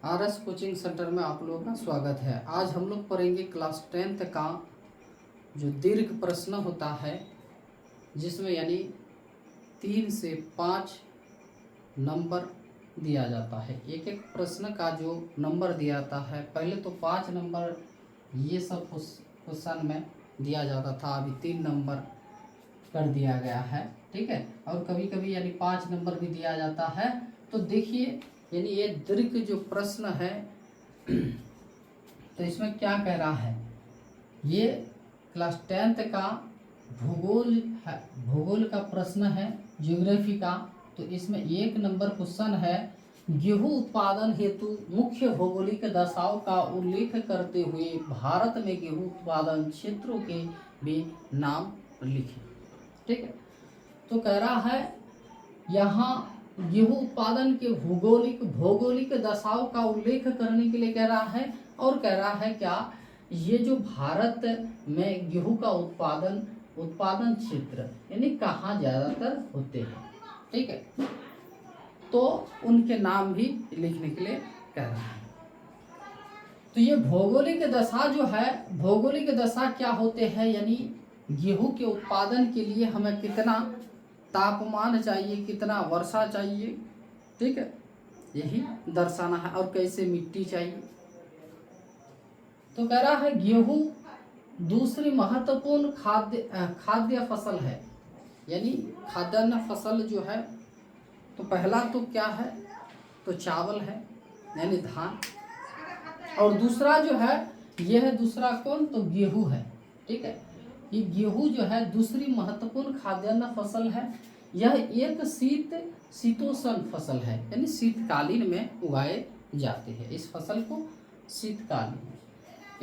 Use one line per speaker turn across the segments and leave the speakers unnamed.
RS coaching centre में आप लोगों का स्वागत है। आज हम लोग पढ़ेंगे क्लास 10th का जो दीर्घ प्रश्न होता है, जिसमें यानी 3 से 5 नंबर दिया जाता है। एक एक प्रश्न का जो नंबर दिया जाता है, पहले तो 5 नंबर ये सब क्वेश्चन में दिया जाता था, अभी 3 नंबर कर दिया गया है। ठीक है, और कभी कभी यानी 5 नंबर भी दिया जाता है। तो देखिए, यानी ये दीर्घ जो प्रश्न है तो इसमें क्या कह रहा है, ये क्लास 10th का भूगोल है, भूगोल का प्रश्न है, ज्योग्राफी का। तो इसमें 1 नंबर क्वेश्चन है, गेहूं उत्पादन हेतु मुख्य भौगोलिक दशाओं का उल्लेख करते हुए भारत में गेहूं उत्पादन क्षेत्रों के भी नाम लिखें। ठीक है, तो कह रहा है यहाँ गेहूं उत्पादन के भौगोलिक दशाओं का उल्लेख करने के लिए कह रहा है, और कह रहा है क्या, ये जो भारत में गेहूं का उत्पादन क्षेत्र यानी कहाँ ज़्यादातर होते हैं। ठीक है, तो उनके नाम भी लिखने के लिए कह रहा है। तो ये भौगोलिक दशा जो है, भौगोलिक दशा क्या होते हैं, यानी गेहूं के उत्पादन के लिए हमें कितना तापमान चाहिए, कितना वर्षा चाहिए। ठीक है, यही दर्शाना है, और कैसे मिट्टी चाहिए। तो कह रहा है गेहूं दूसरी महत्वपूर्ण खाद्य फसल है, यानी खाद्यान्न फसल जो है, तो पहला तो क्या है, तो चावल है यानी धान, और दूसरा जो है यह है, दूसरा कौन, तो गेहूं है। ठीक है, ये गेहूं जो है दूसरी महत्वपूर्ण खाद्यान्न फसल है। यह एक शीतोष्ण फसल है, यानी शीतकालीन में उगाए जाते हैं। इस फसल को शीतकालीन,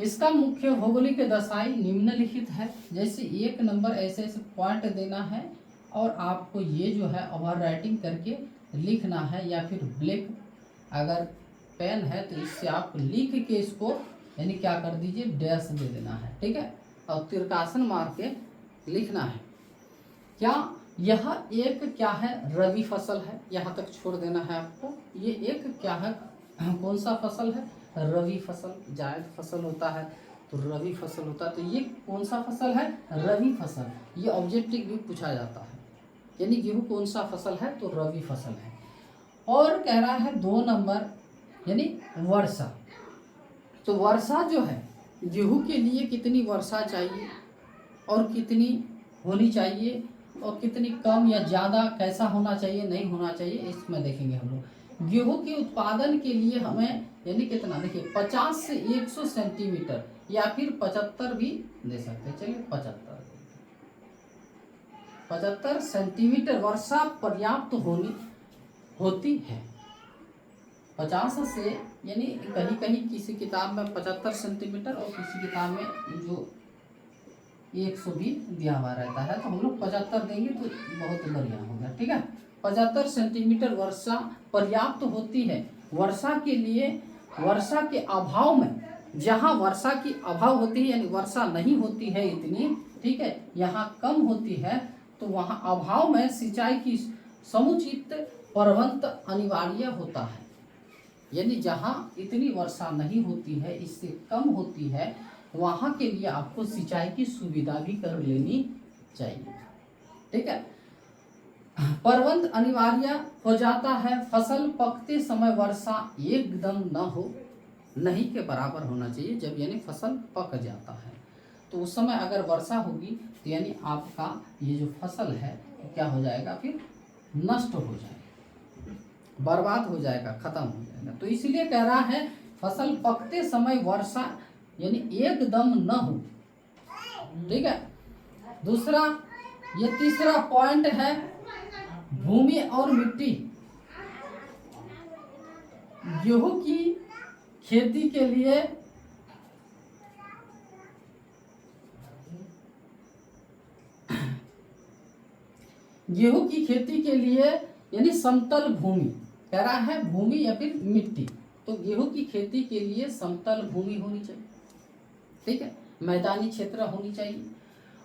इसका मुख्य भौगोलिक दशाएं निम्नलिखित है। जैसे 1 नंबर ऐसे ऐसे पॉइंट देना है, और आपको ये जो है ओवर राइटिंग करके लिखना है, या फिर ब्लैक अगर पेन है तो इससे आप लिख के इसको यानी क्या कर दीजिए, डैश दे देना है। ठीक है, और तिरकासन मार के लिखना है। क्या यह एक क्या है, रबी फसल है, यहाँ तक छोड़ देना है आपको। ये एक क्या है, कौन सा फसल है, रबी फसल। जायद फसल होता है तो रबी फसल होता है, तो ये कौन सा फसल है, रबी फसल। ये ऑब्जेक्टिव भी पूछा जाता है, यानी गेहूँ कौन सा फसल है, तो रबी फसल है। और कह रहा है 2 नंबर यानी वर्षा। तो वर्षा जो है, गेहूँ के लिए कितनी वर्षा चाहिए और कितनी होनी चाहिए, और कितनी कम या ज़्यादा, कैसा होना चाहिए, नहीं होना चाहिए, इसमें देखेंगे हम लोग। गेहूँ के उत्पादन के लिए हमें यानी कितना, देखिए 50 से 100 सेंटीमीटर, या फिर 75 भी दे सकते हैं। चलिए 75 सेंटीमीटर वर्षा पर्याप्त होती है। 50 से, यानी कहीं कहीं किसी किताब में 75 सेंटीमीटर, और किसी किताब में जो 100 भी दिया हुआ रहता है, तो हम लोग 75 देंगे तो बहुत बढ़िया होगा। ठीक है, 75 सेंटीमीटर वर्षा पर्याप्त होती है। वर्षा के लिए, वर्षा के अभाव में, जहाँ वर्षा की अभाव होती है यानी वर्षा नहीं होती है इतनी, ठीक है, यहाँ कम होती है, तो वहाँ अभाव में सिंचाई की समुचित प्रबंध अनिवार्य होता है। यानी जहाँ इतनी वर्षा नहीं होती है, इससे कम होती है, वहाँ के लिए आपको सिंचाई की सुविधा भी कर लेनी चाहिए। ठीक है, प्रबंध अनिवार्य हो जाता है। फसल पकते समय वर्षा एकदम न हो, नहीं के बराबर होना चाहिए। जब यानी फसल पक जाता है, तो उस समय अगर वर्षा होगी तो यानी आपका ये जो फसल है तो क्या हो जाएगा, फिर नष्ट हो जाएगा, बर्बाद हो जाएगा, खत्म हो जाएगा। तो इसलिए कह रहा है फसल पकते समय वर्षा यानी एकदम न हो। ठीक है, दूसरा, ये तीसरा पॉइंट है, भूमि और मिट्टी। गेहूं की खेती के लिए यानी समतल भूमि, कह रहा है भूमि या फिर मिट्टी। तो गेहूं की खेती के लिए समतल भूमि होनी चाहिए। ठीक है, मैदानी क्षेत्र होनी चाहिए,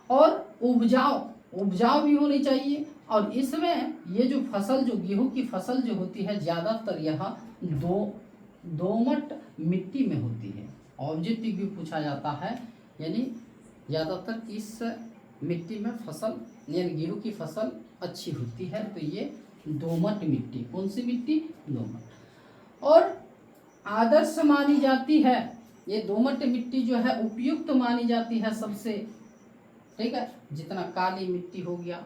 और उपजाऊ भी होनी चाहिए। और इसमें ये जो फसल, जो गेहूं की फसल जो होती है, ज़्यादातर यह 2 दोमट मिट्टी में होती है। ऑब्जेक्टिव भी पूछा जाता है, यानी ज़्यादातर किस मिट्टी में फसल यानी गेहूँ की फसल अच्छी होती है, तो ये दोमट मिट्टी। कौन सी मिट्टी? दोमट। और आदर्श मानी जाती है, ये दोमट मिट्टी जो है उपयुक्त मानी जाती है सबसे, ठीक है। जितना काली मिट्टी हो गया,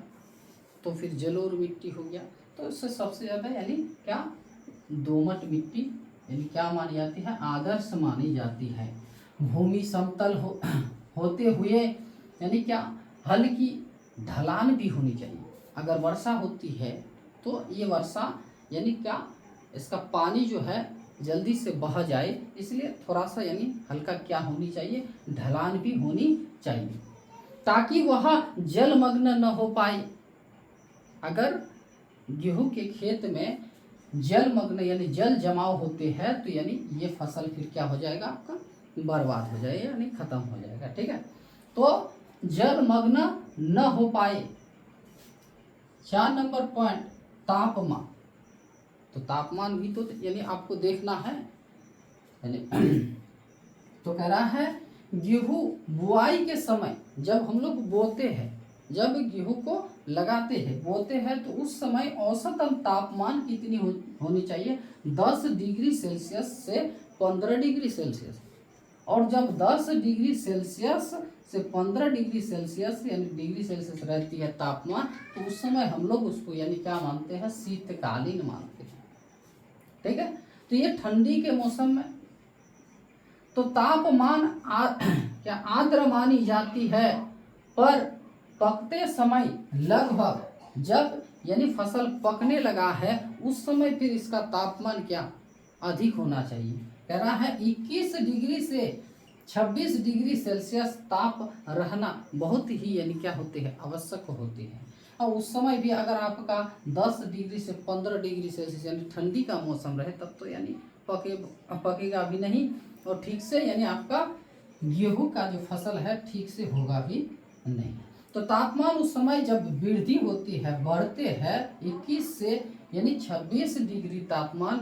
तो फिर जलोढ़ मिट्टी हो गया, तो इससे सबसे ज़्यादा यानी क्या दोमट मिट्टी यानी क्या मानी जाती है? आदर्श मानी जाती है। भूमि समतल होते हुए यानी क्या हल्की ढलान भी होनी चाहिए। अगर वर्षा होती है तो ये वर्षा यानी क्या इसका पानी जो है जल्दी से बह जाए, इसलिए थोड़ा सा यानी हल्का क्या होनी चाहिए? ढलान भी होनी चाहिए, ताकि वह जलमग्न न हो पाए। अगर गेहूं के खेत में जलमग्न यानी जल जमाव होते हैं तो यानी ये फसल फिर क्या हो जाएगा? आपका बर्बाद हो जाएगा, यानी खत्म हो जाएगा, ठीक है। तो जलमग्न न हो पाए। 4 नंबर पॉइंट, तापमान। तो तापमान भी तो यानी आपको देखना है, यानी तो कह रहा है गेहूं बुआई के समय जब हम लोग बोते हैं, जब गेहूं को लगाते हैं बोते हैं, तो उस समय औसतन तापमान कितनी होनी चाहिए? 10 डिग्री सेल्सियस से 15 डिग्री सेल्सियस। और जब 10 डिग्री सेल्सियस से 15 डिग्री सेल्सियस यानी डिग्री सेल्सियस रहती है तापमान, तो उस समय हम लोग उसको यानी क्या मानते हैं? शीतकालीन मानते हैं, ठीक है। तो ये ठंडी के मौसम में तो तापमान क्या आर्द्र मानी जाती है, पर पकते समय लगभग जब यानी फसल पकने लगा है उस समय फिर इसका तापमान क्या अधिक होना चाहिए। कह रहा है 21 डिग्री से 26 डिग्री सेल्सियस ताप रहना बहुत ही यानी क्या होते हैं? आवश्यक होते हैं। और उस समय भी अगर आपका 10 डिग्री से 15 डिग्री सेल्सियस यानी ठंडी का मौसम रहे तब तो यानी पकेगा भी नहीं, और ठीक से यानी आपका गेहूं का जो फसल है ठीक से होगा भी नहीं। तो तापमान उस समय जब वृद्धि होती है, बढ़ते हैं 21 से यानी 26 डिग्री तापमान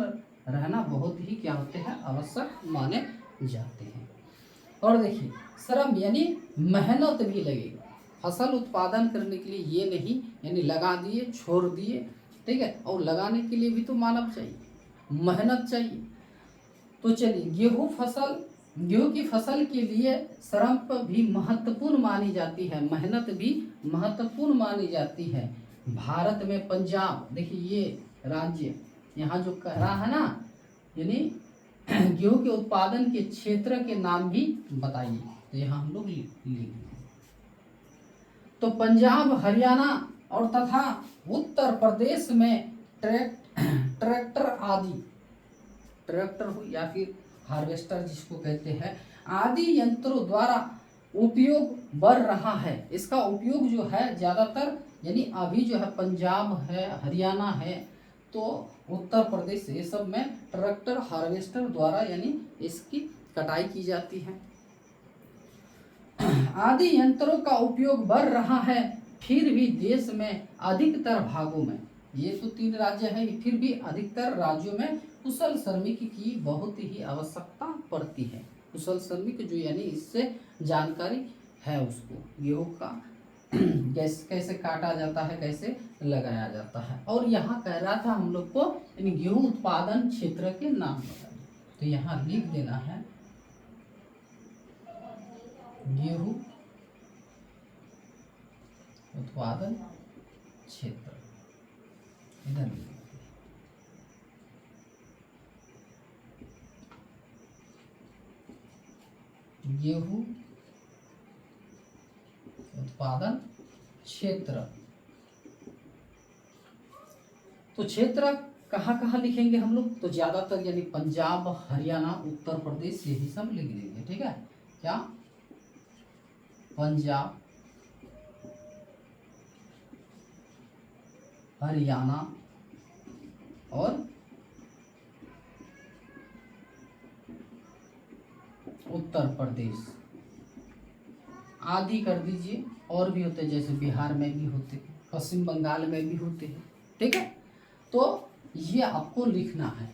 रहना बहुत ही क्या होते हैं? आवश्यक माने जाते हैं। और देखिए श्रम यानी मेहनत भी लगेगा फसल उत्पादन करने के लिए, ये नहीं यानी लगा दिए छोड़ दिए, ठीक है। और लगाने के लिए भी तो मानव चाहिए, मेहनत चाहिए। तो चलिए गेहूं की फसल के लिए श्रम भी महत्वपूर्ण मानी जाती है, मेहनत भी महत्वपूर्ण मानी जाती है। भारत में पंजाब, देखिए ये राज्य यहाँ जो कह रहा है ना, यानी गेहूं के उत्पादन के क्षेत्र के नाम भी बताइए, तो यहाँ हम लोग लिख तो पंजाब, हरियाणा और तथा उत्तर प्रदेश में ट्रैक्टर आदि, ट्रैक्टर हो या फिर हार्वेस्टर जिसको कहते हैं, आदि यंत्रों द्वारा उपयोग बढ़ रहा है। इसका उपयोग जो है ज़्यादातर यानी अभी जो है पंजाब है, हरियाणा है, तो उत्तर प्रदेश ये सब में ट्रैक्टर हार्वेस्टर द्वारा यानी इसकी कटाई की जाती है। आदि यंत्रों का उपयोग बढ़ रहा है, फिर भी देश में अधिकतर भागों में, ये तो 3 राज्य है, फिर भी अधिकतर राज्यों में कुशल श्रमिक की बहुत ही आवश्यकता पड़ती है। कुशल श्रमिक जो यानी इससे जानकारी है उसको, गेहूं का कैसे काटा जाता है, कैसे लगाया जाता है। और यहाँ कह रहा था हम लोग को यानी गेहूं उत्पादन क्षेत्र के नाम बताइए, तो यहाँ लिख देना है गेहूं उत्पादन क्षेत्र, इधर गेहूं उत्पादन क्षेत्र। तो क्षेत्र कहाँ कहाँ लिखेंगे हम लोग? तो ज्यादातर यानी पंजाब, हरियाणा, उत्तर प्रदेश यही सब लिख देंगे, ठीक है। क्या? पंजाब, हरियाणा और उत्तर प्रदेश आदि कर दीजिए। और भी होते जैसे बिहार में भी होते, पश्चिम बंगाल में भी होते हैं, ठीक है। तो ये आपको लिखना है,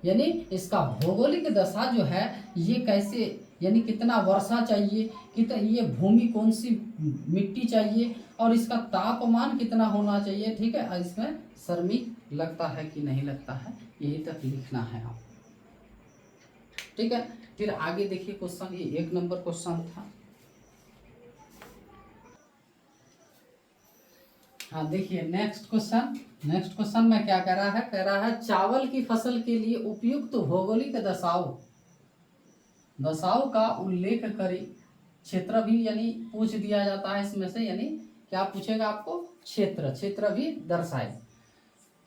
यानी इसका भौगोलिक दशा जो है ये कैसे, यानी कितना वर्षा चाहिए, कितना ये भूमि कौन सी मिट्टी चाहिए और इसका तापमान कितना होना चाहिए। ठीक है, इसमें श्रमिक लगता है कि नहीं लगता है, यही तक लिखना है आप। ठीक है, फिर आगे देखिए क्वेश्चन, ये 1 नंबर क्वेश्चन था। हाँ देखिए नेक्स्ट क्वेश्चन में क्या कह रहा है चावल की फसल के लिए उपयुक्त भौगोलिक दशाओं का उल्लेख करें। क्षेत्र भी यानी पूछ दिया जाता है इसमें से, यानी क्या पूछेगा आपको, क्षेत्र भी दर्शाए।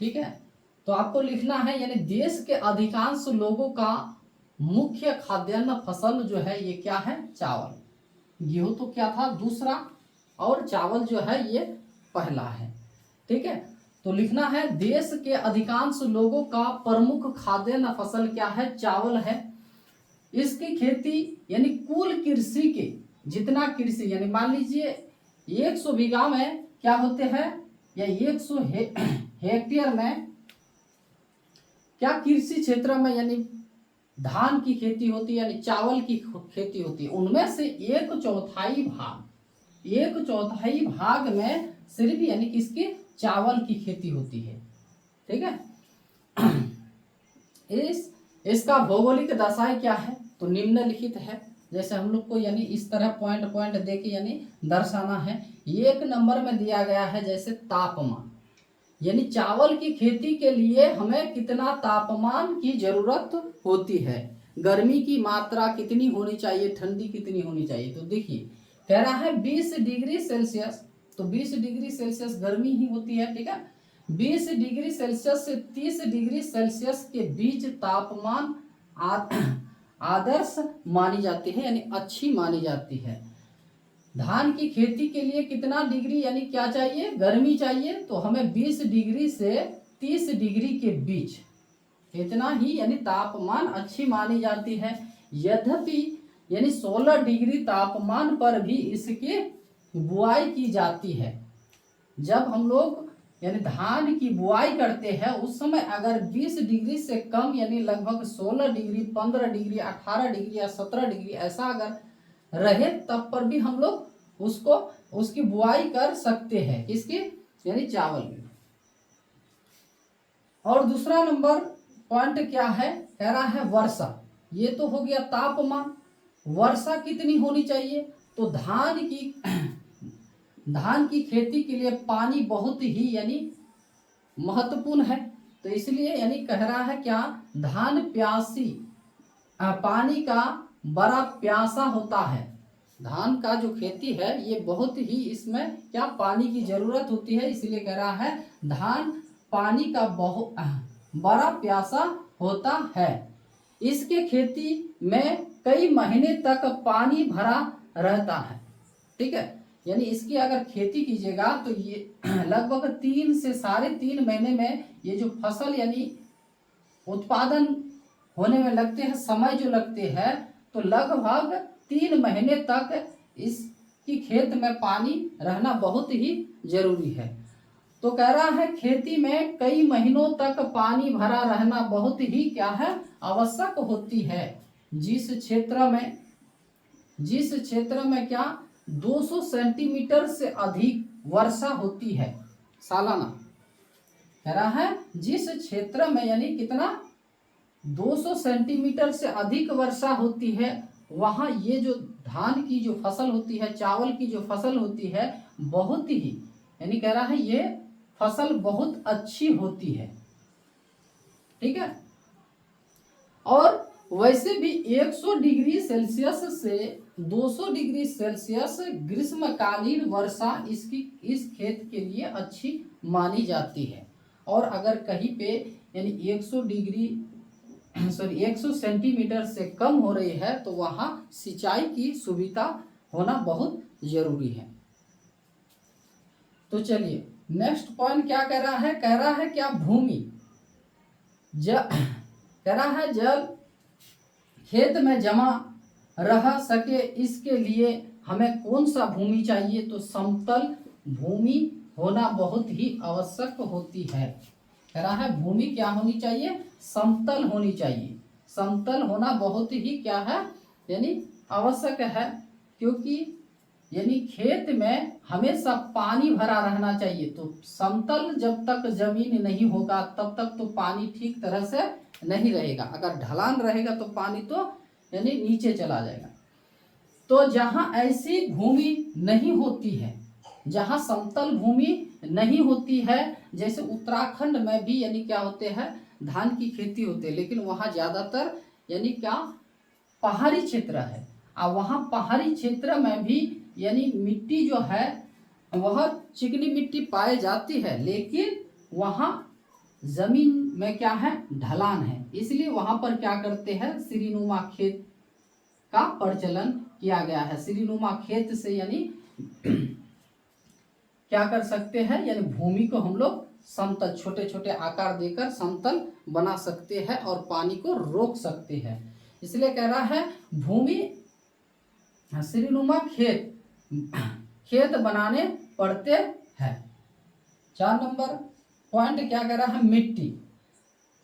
ठीक है, तो आपको लिखना है यानी देश के अधिकांश लोगों का मुख्य खाद्यान्न फसल जो है ये क्या है, चावल। गेहूं तो क्या था, दूसरा, और चावल जो है ये पहला है। ठीक है, तो लिखना है देश के अधिकांश लोगों का प्रमुख खाद्यान्न फसल क्या है, चावल है। इसकी खेती यानी कुल कृषि के जितना कृषि, यानी मान लीजिए 100 बीघा में क्या होते हैं, या 100 हेक्टेयर में क्या कृषि क्षेत्र में यानी धान की खेती होती है, यानी चावल की खेती होती है। उनमें से 1/4 भाग में सिर्फ यानी किसकी, चावल की खेती होती है। ठीक है, इसका भौगोलिक दशाएं क्या है, तो निम्नलिखित है। जैसे हम लोग को यानी इस तरह पॉइंट देके यानी दर्शाना है। 1 नंबर में दिया गया है जैसे तापमान, यानी चावल की खेती के लिए हमें कितना तापमान की जरूरत होती है, गर्मी की मात्रा कितनी होनी चाहिए, ठंडी कितनी होनी चाहिए। तो देखिए कह रहा है 20 डिग्री सेल्सियस, तो 20 डिग्री सेल्सियस गर्मी ही होती है। ठीक है, 20 डिग्री सेल्सियस से 30 डिग्री सेल्सियस के बीच तापमान आदर्श मानी जाती है, यानी अच्छी मानी जाती है। धान की खेती के लिए कितना डिग्री यानी क्या चाहिए, गर्मी चाहिए, तो हमें 20 डिग्री से 30 डिग्री के बीच इतना ही यानी तापमान अच्छी मानी जाती है। यद्यपि यानी 16 डिग्री तापमान पर भी इसकी बुआई की जाती है। जब हम लोग यानी धान की बुआई करते हैं उस समय अगर 20 डिग्री से कम यानी लगभग 16 डिग्री, 15 डिग्री, 18 डिग्री या 17 डिग्री ऐसा अगर रहे तब पर भी हम लोग उसकी बुआई कर सकते हैं, किसकी, यानी चावल की। और दूसरा नंबर पॉइंट क्या है, कह रहा है वर्षा। ये तो हो गया तापमान, वर्षा कितनी होनी चाहिए, तो धान की खेती के लिए पानी बहुत ही यानी महत्वपूर्ण है। तो इसलिए यानी कह रहा है क्या, धान पानी का बड़ा प्यासा होता है। धान का जो खेती है ये बहुत ही इसमें क्या पानी की जरूरत होती है, इसलिए कह रहा है धान पानी का बहुत बड़ा प्यासा होता है। इसके खेती में कई महीने तक पानी भरा रहता है। ठीक है, यानी इसकी अगर खेती कीजिएगा तो ये लगभग 3 से 3.5 महीने में ये जो फसल यानी उत्पादन होने में लगते हैं, समय जो लगते हैं, तो लगभग 3 महीने तक इसकी खेत में पानी रहना बहुत ही जरूरी है। तो कह रहा है खेती में कई महीनों तक पानी भरा रहना बहुत ही क्या है, आवश्यक होती है। जिस क्षेत्र में क्या 200 सेंटीमीटर से अधिक वर्षा होती है सालाना, कह रहा है जिस क्षेत्र में यानी कितना 200 सेंटीमीटर से अधिक वर्षा होती है वहाँ ये जो धान की जो फसल होती है, चावल की जो फसल होती है, बहुत ही यानी कह रहा है ये फसल बहुत अच्छी होती है। ठीक है, और वैसे भी 100 डिग्री सेल्सियस से 200 डिग्री सेल्सियस ग्रीष्मकालीन वर्षा इस खेत के लिए अच्छी मानी जाती है। और अगर कहीं पे यानी 100 सेंटीमीटर से कम हो रही है तो वहाँ सिंचाई की सुविधा होना बहुत जरूरी है। तो चलिए नेक्स्ट पॉइंट क्या कह रहा है, कह रहा है क्या भूमि कह रहा है जल खेत में जमा रह सके इसके लिए हमें कौन सा भूमि चाहिए, तो समतल भूमि होना बहुत ही आवश्यक होती है। कह रहा है भूमि क्या होनी चाहिए, समतल होनी चाहिए। समतल होना बहुत ही क्या है, यानी आवश्यक है, क्योंकि यानी खेत में हमेशा पानी भरा रहना चाहिए। तो समतल जब तक जमीन नहीं होगा तब तक तो पानी ठीक तरह से नहीं रहेगा। अगर ढलान रहेगा तो पानी तो यानी नीचे चला जाएगा। तो जहाँ ऐसी भूमि नहीं होती है, जहाँ समतल भूमि नहीं होती है, जैसे उत्तराखंड में भी यानी क्या होते हैं, धान की खेती होती है, लेकिन वहाँ ज़्यादातर यानी क्या पहाड़ी क्षेत्र है। और वहाँ पहाड़ी क्षेत्र में भी यानी मिट्टी जो है वह चिकनी मिट्टी पाई जाती है, लेकिन वहाँ जमीन में क्या है, ढलान है। इसलिए वहाँ पर क्या करते हैं, सीढ़ीनुमा खेत का प्रचलन किया गया है। सीढ़ीनुमा खेत से यानी क्या कर सकते हैं, यानी भूमि को हम लोग समतल, छोटे छोटे आकार देकर समतल बना सकते हैं और पानी को रोक सकते हैं। इसलिए कह रहा है भूमि सीढ़ीनुमा खेत बनाने पड़ते हैं। 4 नंबर पॉइंट क्या कह रहा है, मिट्टी।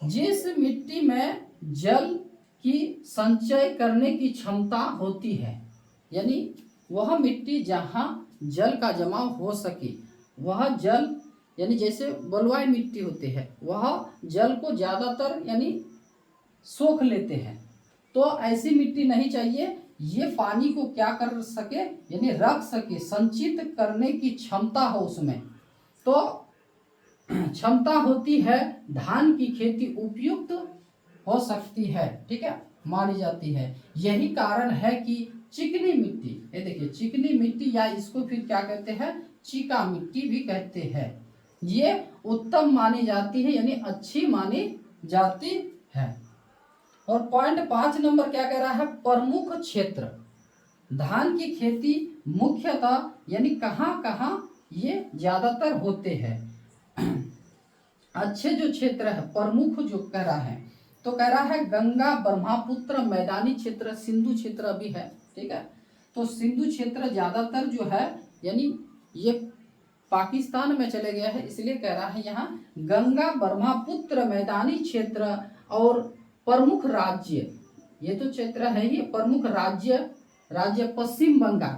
जिस मिट्टी में जल की संचय करने की क्षमता होती है, यानी वह मिट्टी जहाँ जल का जमाव हो सके, वह जल यानी जैसे बलुआई मिट्टी होते हैं, वह जल को ज़्यादातर यानी सोख लेते हैं। तो ऐसी मिट्टी नहीं चाहिए, ये पानी को क्या कर सके, यानी रख सके, संचित करने की क्षमता हो उसमें। तो क्षमता होती है, धान की खेती उपयुक्त हो सकती है, ठीक है, मानी जाती है। यही कारण है कि चिकनी मिट्टी, ये देखिए चिकनी मिट्टी या इसको फिर क्या कहते हैं, चीका मिट्टी भी कहते हैं, ये उत्तम मानी जाती है, यानी अच्छी मानी जाती है। और पॉइंट 5 नंबर क्या कह रहा है, प्रमुख क्षेत्र। धान की खेती मुख्यतः यानी कहाँ कहाँ ये ज्यादातर होते हैं। अच्छे जो क्षेत्र है, प्रमुख जो कह रहा है, तो कह रहा है गंगा, ब्रह्मपुत्र, मैदानी क्षेत्र, सिंधु क्षेत्र भी है, ठीक है। तो सिंधु क्षेत्र ज्यादातर जो है यानी ये पाकिस्तान में चले गया है, इसलिए कह रहा है यहाँ गंगा, ब्रह्मपुत्र, मैदानी क्षेत्र और प्रमुख राज्य, ये तो क्षेत्र है ही। प्रमुख राज्य पश्चिम बंगाल,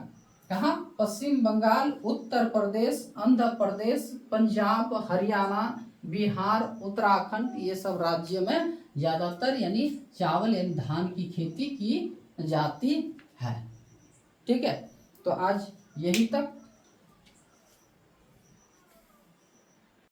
कहाँ, पश्चिम बंगाल, उत्तर प्रदेश, आंध्र प्रदेश, पंजाब, हरियाणा, बिहार, उत्तराखंड, ये सब राज्य में ज़्यादातर यानी चावल यानी धान की खेती की जाती है, ठीक है। तो आज यही तक।